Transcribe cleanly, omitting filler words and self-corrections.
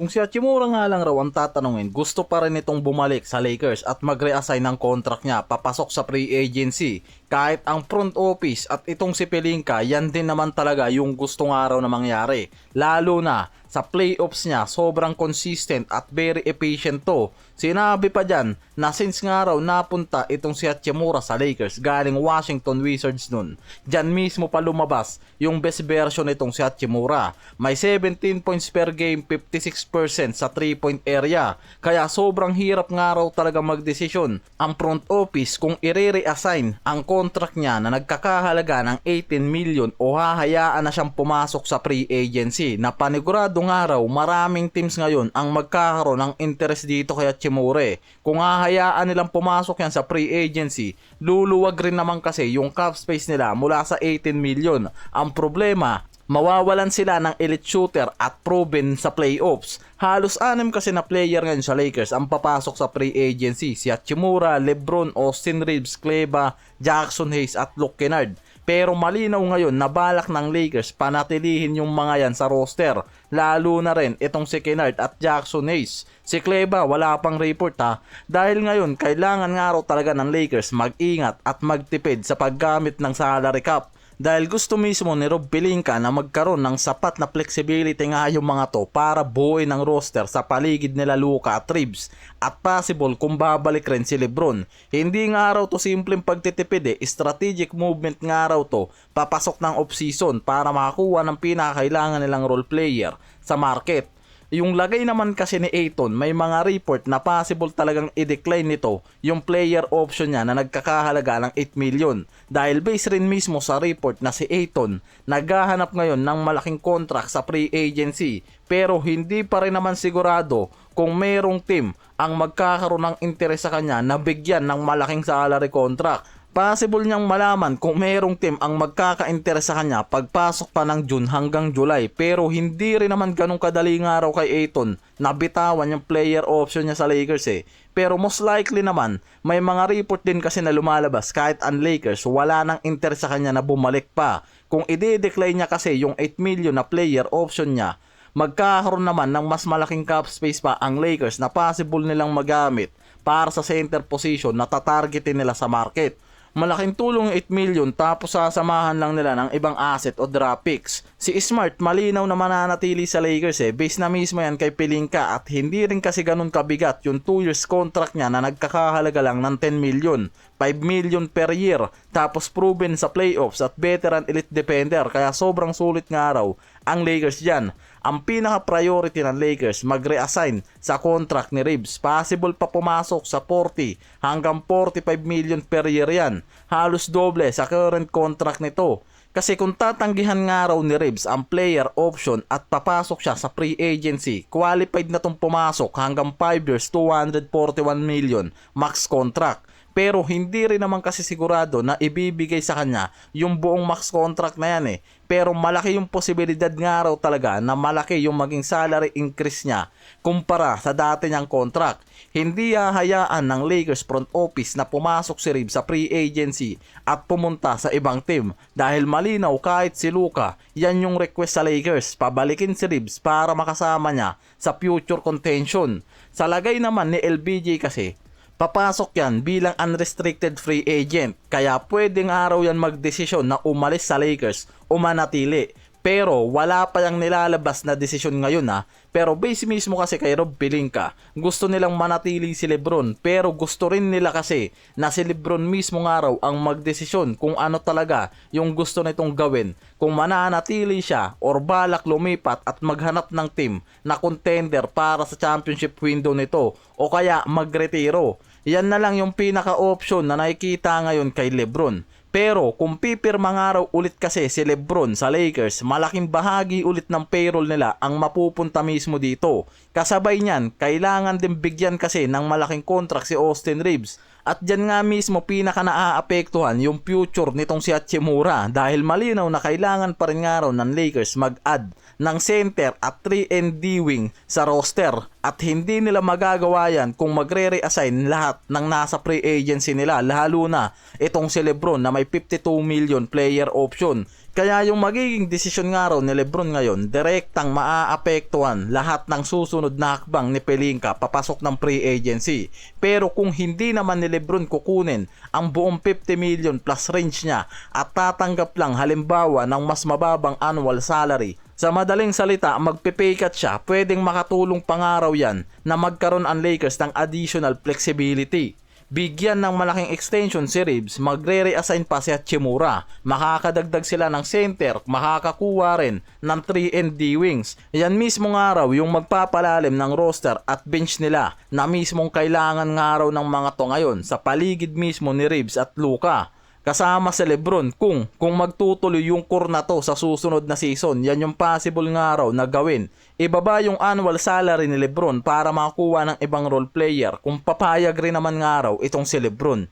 Kung si Hachimura nga lang raw ang tatanungin, gusto pa rin itong bumalik sa Lakers at mag-reassign ng contract niya papasok sa free agency. Kahit ang front office at itong si Pelinka, yan din naman talaga yung gusto nga raw na mangyari. Lalo na sa playoffs niya, sobrang consistent at very efficient to. Sinabi pa dyan na since nga raw napunta itong si Hachimura sa Lakers galing Washington Wizards nun, dyan mismo pa lumabas yung best version nitong si Hachimura. May 17 points per game, 56% sa 3-point area. Kaya sobrang hirap nga raw talaga magdesisyon ang front office kung i-reassign ang contract niya na nagkakahalaga ng 18 million o hahayaan na siyang pumasok sa free agency, na panigurado nga raw maraming teams ngayon ang magkakaroon ng interest dito kay Hachimura. Kung hahayaan nilang pumasok yan sa free agency, luluwag rin naman kasi yung cap space nila mula sa 18 million. Ang problema, mawawalan sila ng elite shooter at proven sa playoffs. Halos 6 kasi na player ngayon sa Lakers ang papasok sa free agency. Si Hachimura, LeBron, Austin Reeves, Kleber, Jackson Hayes at Luke Kennard. Pero malinaw ngayon na balak ng Lakers panatilihin yung mga yan sa roster. Lalo na rin itong si Kennard at Jackson Hayes. Si Kleber wala pang report dahil ngayon kailangan nga raw talaga ng Lakers mag-ingat at magtipid sa paggamit ng salary cap. Dahil gusto mismo ni Rob Pelinka na magkaroon ng sapat na flexibility nga yung mga to para buuin ng roster sa paligid nila Luka at Reeves. At possible kung babalik rin si LeBron. Hindi nga raw to simpleng pagtitipid strategic movement nga raw to papasok ng off-season para makakuha ng pinakakailangan nilang role player sa market. Yung lagay naman kasi ni Ayton, may mga report na possible talagang i-decline nito yung player option niya na nagkakahalaga ng 8 million. Dahil base rin mismo sa report na si Ayton naghahanap ngayon ng malaking contract sa free agency, pero hindi pa rin naman sigurado kung merong team ang magkakaroon ng interes sa kanya na bigyan ng malaking salary contract. Possible niyang malaman kung mayroong team ang magkaka-interes sa kanya pagpasok pa ng June hanggang July, pero hindi rin naman ganun kadali nga raw kay Ayton na bitawan yung player option niya sa Lakers Pero most likely naman, may mga report din kasi na lumalabas kahit ang Lakers wala nang interes sa kanya na bumalik pa. Kung i-decline niya kasi yung 8 million na player option niya, magkakaroon naman ng mas malaking cap space pa ang Lakers na possible nilang magamit para sa center position na tatargetin nila sa market. Malaking tulong yung 8 million tapos sasamahan lang nila ng ibang asset o draft picks. Si Smart malinaw na mananatili sa Lakers Base na mismo yan kay Pelinka at hindi rin kasi ganun kabigat yung 2 years contract niya na nagkakahalaga lang ng 10 million. 5 million per year tapos proven sa playoffs at veteran elite defender kaya sobrang sulit nga raw ang Lakers dyan. Ang pinaka-priority ng Lakers mag-reassign sa contract ni Reeves. Possible pa pumasok sa 40 hanggang 45 million per year yan. Halos doble sa current contract nito. Kasi kung tatanggihan nga raw ni Reeves ang player option at papasok siya sa free agency, qualified na tong pumasok hanggang 5 years, 241 million max contract. Pero hindi rin naman kasi sigurado na ibibigay sa kanya yung buong max contract na yan Pero malaki yung posibilidad nga raw talaga na malaki yung maging salary increase niya kumpara sa dati niyang contract. Hindi hahayaan ng Lakers front office na pumasok si Reeves sa free agency at pumunta sa ibang team. Dahil malinaw kahit si Luka, yan yung request sa Lakers, pabalikin si Reeves para makasama niya sa future contention. Sa lagay naman ni LBJ kasi, papasok yan bilang unrestricted free agent. Kaya pwedeng araw yan magdesisyon na umalis sa Lakers o manatili. Pero wala pa yung nilalabas na desisyon ngayon Pero base mismo kasi kay Rob Pelinka, gusto nilang manatili si LeBron. Pero gusto rin nila kasi na si LeBron mismo nga raw ang magdesisyon kung ano talaga yung gusto nitong gawin. Kung mananatili siya or balak lumipat at maghanap ng team na contender para sa championship window nito o kaya magretiro. Yan na lang yung pinaka-option na nakikita ngayon kay LeBron. Pero kung pipirma nga raw ulit kasi si LeBron sa Lakers, malaking bahagi ulit ng payroll nila ang mapupunta mismo dito. Kasabay niyan, kailangan din bigyan kasi ng malaking contract si Austin Reeves. At dyan nga mismo pinaka naaapektuhan yung future nitong si Hachimura dahil malinaw na kailangan pa rin nga raw ng Lakers mag-add ng center at 3 and D wing sa roster. At hindi nila magagawa yan kung magre-reassign lahat ng nasa free agency nila, lalo na itong si Lebron na may 52 million player option. Kaya yung magiging desisyon nga raw ni Lebron ngayon, direktang maaapektuhan lahat ng susunod na hakbang ni Pelinka papasok ng free agency. Pero kung hindi naman ni Lebron kukunin ang buong 50 million plus range niya at tatanggap lang halimbawa ng mas mababang annual salary, sa madaling salita, magpe-pay cut siya, pwedeng makatulong pangaraw yan na magkaroon ang Lakers ng additional flexibility. Bigyan ng malaking extension si Reeves, magre-reassign pa si Hachimura, makakadagdag sila ng center, makakakuha rin ng 3&D wings. Yan mismo nga raw yung magpapalalim ng roster at bench nila na mismong kailangan nga raw ng mga to ngayon sa paligid mismo ni Reeves at Luka. Kasama si Lebron kung magtutuloy yung core na to sa susunod na season, yan yung possible nga raw na gawin. Ibaba yung annual salary ni Lebron para makakuha ng ibang role player kung papayag rin naman nga raw itong si Lebron.